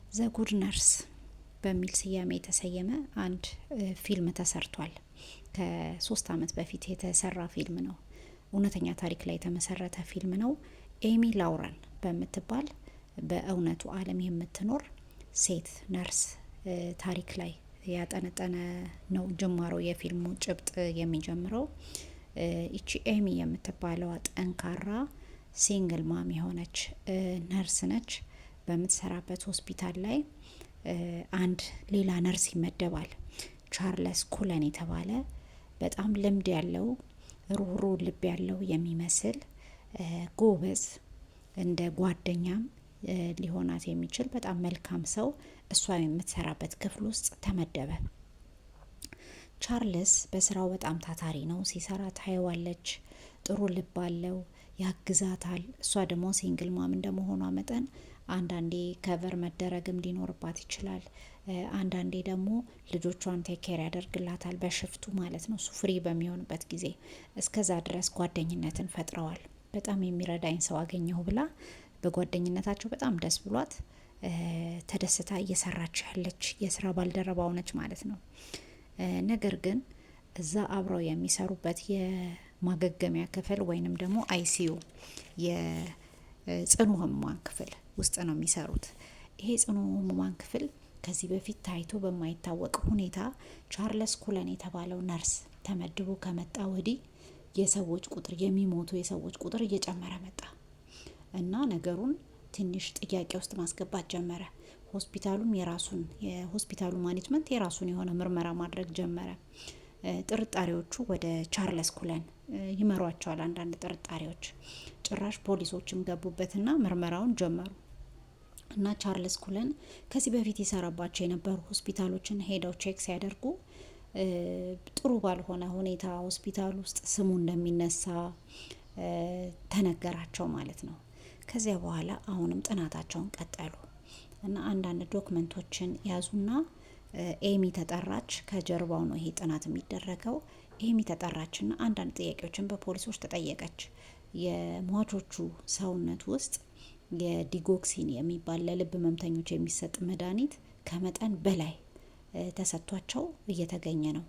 ዘ ጉድ ነርስ በሚል ስያሜ የተሰየመ አንድ ፊልም ተሰርቷል። ከ3 አመት በፊት የተሰራ ፊልም ነው። እውነተኛ ታሪክ ላይ የተመሰረተ ፊልም ነው። ኤሚ ላውረን በምትባል በእውነቱ ዓለም የምትኖር ሴት ነርስ ታሪክ ላይ ያጠነጠነ ነው ጅማሮ የፊልሙ ጭብጥ የሚጀምረው። ይቺ ኤሚ የምትባለዋ ጠንካራ ሲንግል ማም የሆነች ነርስ ነች። በምትሰራበት ሆስፒታል ላይ አንድ ሌላ ነርስ ይመደባል። ቻርለስ ኩለን የተባለ በጣም ልምድ ያለው ሩህሩህ ልብ ያለው የሚመስል ጎበዝ፣ እንደ ጓደኛም ሊሆናት የሚችል በጣም መልካም ሰው እሷ የምትሰራበት ክፍል ውስጥ ተመደበ። ቻርልስ በስራው በጣም ታታሪ ነው። ሲሰራ ታየዋለች። ጥሩ ልብ አለው፣ ያግዛታል። እሷ ደግሞ ሲንግል ማም እንደመሆኗ መጠን አንዳንዴ ከቨር መደረግም ሊኖርባት ይችላል። አንዳንዴ ደግሞ ልጆቿን ቴኬር ያደርግላታል በሽፍቱ ማለት ነው፣ እሱ ፍሪ በሚሆንበት ጊዜ። እስከዛ ድረስ ጓደኝነትን ፈጥረዋል። በጣም የሚረዳኝ ሰው አገኘሁ ብላ በጓደኝነታቸው በጣም ደስ ብሏት ተደስታ እየሰራች ያለች የስራ ባልደረባው ነች ማለት ነው። ነገር ግን እዛ አብረው የሚሰሩበት የማገገሚያ ክፍል ወይንም ደግሞ አይሲዩ የጽኑ ህሙማን ክፍል ውስጥ ነው የሚሰሩት። ይሄ ጽኑ ህሙማን ክፍል ከዚህ በፊት ታይቶ በማይታወቅ ሁኔታ ቻርለስ ኩለን የተባለው ነርስ ተመድቦ ከመጣ ወዲህ የሰዎች ቁጥር የሚሞቱ የሰዎች ቁጥር እየጨመረ መጣ እና ነገሩን ትንሽ ጥያቄ ውስጥ ማስገባት ጀመረ። ሆስፒታሉም የሆስፒታሉ ማኔጅመንት የራሱን የሆነ ምርመራ ማድረግ ጀመረ። ጥርጣሬዎቹ ወደ ቻርለስ ኩለን ይመሯቸዋል። አንዳንድ ጥርጣሬዎች ጭራሽ ፖሊሶችም ገቡበትና ምርመራውን ጀመሩ እና ቻርልስ ኩለን ከዚህ በፊት ይሰራባቸው የነበሩ ሆስፒታሎችን ሄደው ቼክ ሲያደርጉ ጥሩ ባልሆነ ሁኔታ ሆስፒታል ውስጥ ስሙ እንደሚነሳ ተነገራቸው ማለት ነው። ከዚያ በኋላ አሁንም ጥናታቸውን ቀጠሉ እና አንዳንድ ዶክመንቶችን ያዙና ኤሚ ተጠራች። ከጀርባው ነው ይሄ ጥናት የሚደረገው። ኤሚ ተጠራችና አንዳንድ ጥያቄዎችን በፖሊሶች ተጠየቀች። የሟቾቹ ሰውነት ውስጥ የዲጎክሲን የሚባል ለልብ ህመምተኞች የሚሰጥ መድኃኒት ከመጠን በላይ ተሰጥቷቸው እየተገኘ ነው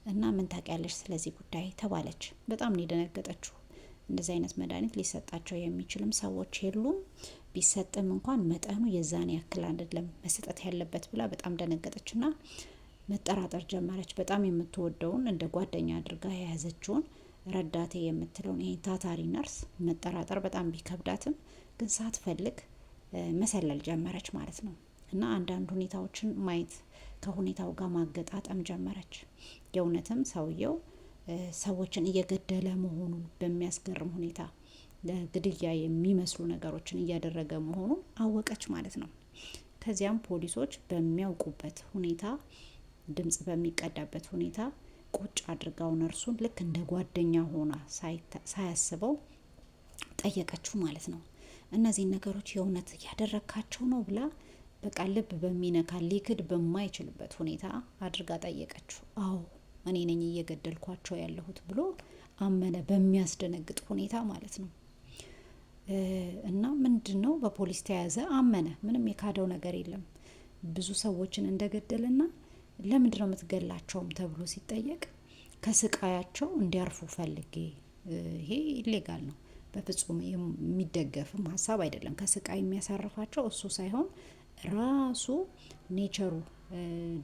እና ምን ታውቂያለሽ ስለዚህ ጉዳይ ተባለች። በጣም ነው የደነገጠችው። እንደዚህ አይነት መድኃኒት ሊሰጣቸው የሚችልም ሰዎች የሉም፣ ቢሰጥም እንኳን መጠኑ የዛን ያክል አይደለም መሰጠት ያለበት ብላ በጣም ደነገጠችና መጠራጠር ጀመረች። በጣም የምትወደውን እንደ ጓደኛ አድርጋ የያዘችውን ረዳቴ የምትለውን ይሄ ታታሪ ነርስ መጠራጠር በጣም ቢከብዳትም ግን ሳትፈልግ መሰለል ጀመረች ማለት ነው እና አንዳንድ ሁኔታዎችን ማየት ከሁኔታው ጋር ማገጣጠም ጀመረች። የእውነትም ሰውየው ሰዎችን እየገደለ መሆኑን በሚያስገርም ሁኔታ ለግድያ የሚመስሉ ነገሮችን እያደረገ መሆኑን አወቀች ማለት ነው። ከዚያም ፖሊሶች በሚያውቁበት ሁኔታ ድምጽ በሚቀዳበት ሁኔታ ቁጭ አድርጋው ነርሱን ልክ እንደ ጓደኛ ሆና ሳያስበው ጠየቀችው ማለት ነው። እነዚህን ነገሮች የእውነት እያደረካቸው ነው ብላ በቃ ልብ በሚነካ ሊክድ በማይችልበት ሁኔታ አድርጋ ጠየቀችው። አዎ እኔ ነኝ እየገደልኳቸው ያለሁት ብሎ አመነ፣ በሚያስደነግጥ ሁኔታ ማለት ነው። እና ምንድነው በፖሊስ ተያዘ፣ አመነ። ምንም የካደው ነገር የለም። ብዙ ሰዎችን እንደገደልና ለምንድነው የምትገላቸውም ተብሎ ሲጠየቅ ከስቃያቸው እንዲያርፉ ፈልጌ። ይሄ ኢሌጋል ነው፣ በፍጹም የሚደገፍም ሀሳብ አይደለም። ከስቃይ የሚያሳርፋቸው እሱ ሳይሆን ራሱ ኔቸሩ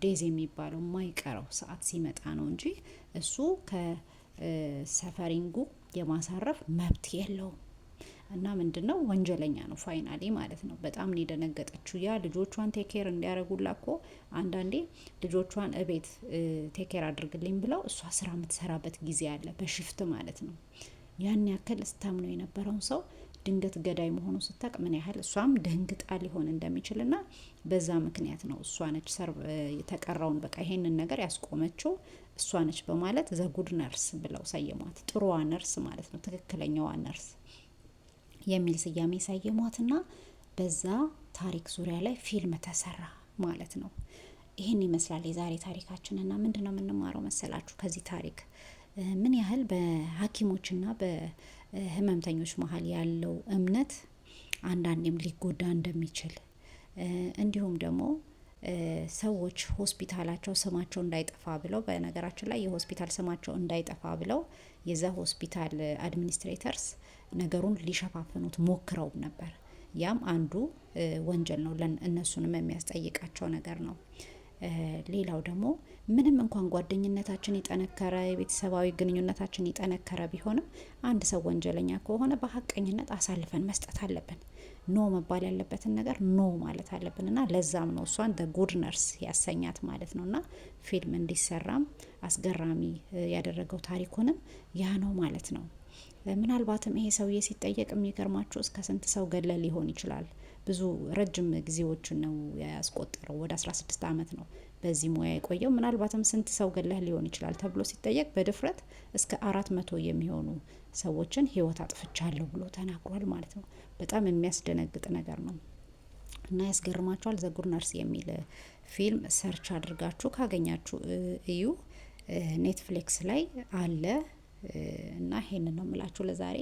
ዴዝ የሚባለው የማይቀረው ሰዓት ሲመጣ ነው እንጂ እሱ ከሰፈሪንጉ የማሳረፍ መብት የለውም። እና ምንድነው ወንጀለኛ ነው ፋይናሊ ማለት ነው። በጣም ነው የደነገጠችው። ያ ልጆቿን ቴኬር እንዲያደርጉላ እኮ አንዳንዴ ልጆቿን እቤት ቴኬር አድርግልኝ ብለው እሷ ስራ የምትሰራበት ጊዜ አለ፣ በሽፍት ማለት ነው። ያን ያክል ስታምነው የነበረውን ሰው ድንገት ገዳይ መሆኑ ስታቅ ምን ያህል እሷም ደንግጣ ሊሆን እንደሚችልና በዛ ምክንያት ነው እሷ ነች የተቀረውን በቃ ይሄንን ነገር ያስቆመችው እሷ ነች በማለት ዘ ጉድ ነርስ ብለው ሰየሟት። ጥሩዋ ነርስ ማለት ነው፣ ትክክለኛዋ ነርስ የሚል ስያሜ ሰየሟትና በዛ ታሪክ ዙሪያ ላይ ፊልም ተሰራ ማለት ነው። ይህን ይመስላል የዛሬ ታሪካችንና ምንድነው የምንማረው መሰላችሁ ከዚህ ታሪክ? ምን ያህል በሐኪሞችና በህመምተኞች መሀል ያለው እምነት አንዳንዴም ሊጎዳ እንደሚችል እንዲሁም ደግሞ ሰዎች ሆስፒታላቸው ስማቸው እንዳይጠፋ ብለው፣ በነገራችን ላይ የሆስፒታል ስማቸው እንዳይጠፋ ብለው የዛ ሆስፒታል አድሚኒስትሬተርስ ነገሩን ሊሸፋፍኑት ሞክረው ነበር። ያም አንዱ ወንጀል ነው፣ እነሱንም የሚያስጠይቃቸው ነገር ነው። ሌላው ደግሞ ምንም እንኳን ጓደኝነታችን የጠነከረ የቤተሰባዊ ግንኙነታችን የጠነከረ ቢሆንም አንድ ሰው ወንጀለኛ ከሆነ በሀቀኝነት አሳልፈን መስጠት አለብን። ኖ መባል ያለበትን ነገር ኖ ማለት አለብን እና ለዛም ነው እሷን ደ ጉድ ነርስ ያሰኛት ማለት ነው። እና ፊልም እንዲሰራም አስገራሚ ያደረገው ታሪኩንም ያ ነው ማለት ነው። ምናልባትም ይሄ ሰውዬ ሲጠየቅ የሚገርማችሁ እስከ ስንት ሰው ገለ ሊሆን ይችላል። ብዙ ረጅም ጊዜዎችን ነው ያስቆጠረው። ወደ 16 ዓመት ነው በዚህ ሙያ የቆየው። ምናልባትም ስንት ሰው ገለህ ሊሆን ይችላል ተብሎ ሲጠየቅ በድፍረት እስከ 400 የሚሆኑ ሰዎችን ህይወት አጥፍቻለሁ ብሎ ተናግሯል ማለት ነው። በጣም የሚያስደነግጥ ነገር ነው እና ያስገርማችኋል። ዘ ጉድ ነርስ የሚል ፊልም ሰርች አድርጋችሁ ካገኛችሁ እዩ። ኔትፍሊክስ ላይ አለ እና ይሄንን ነው የምላችሁ ለዛሬ።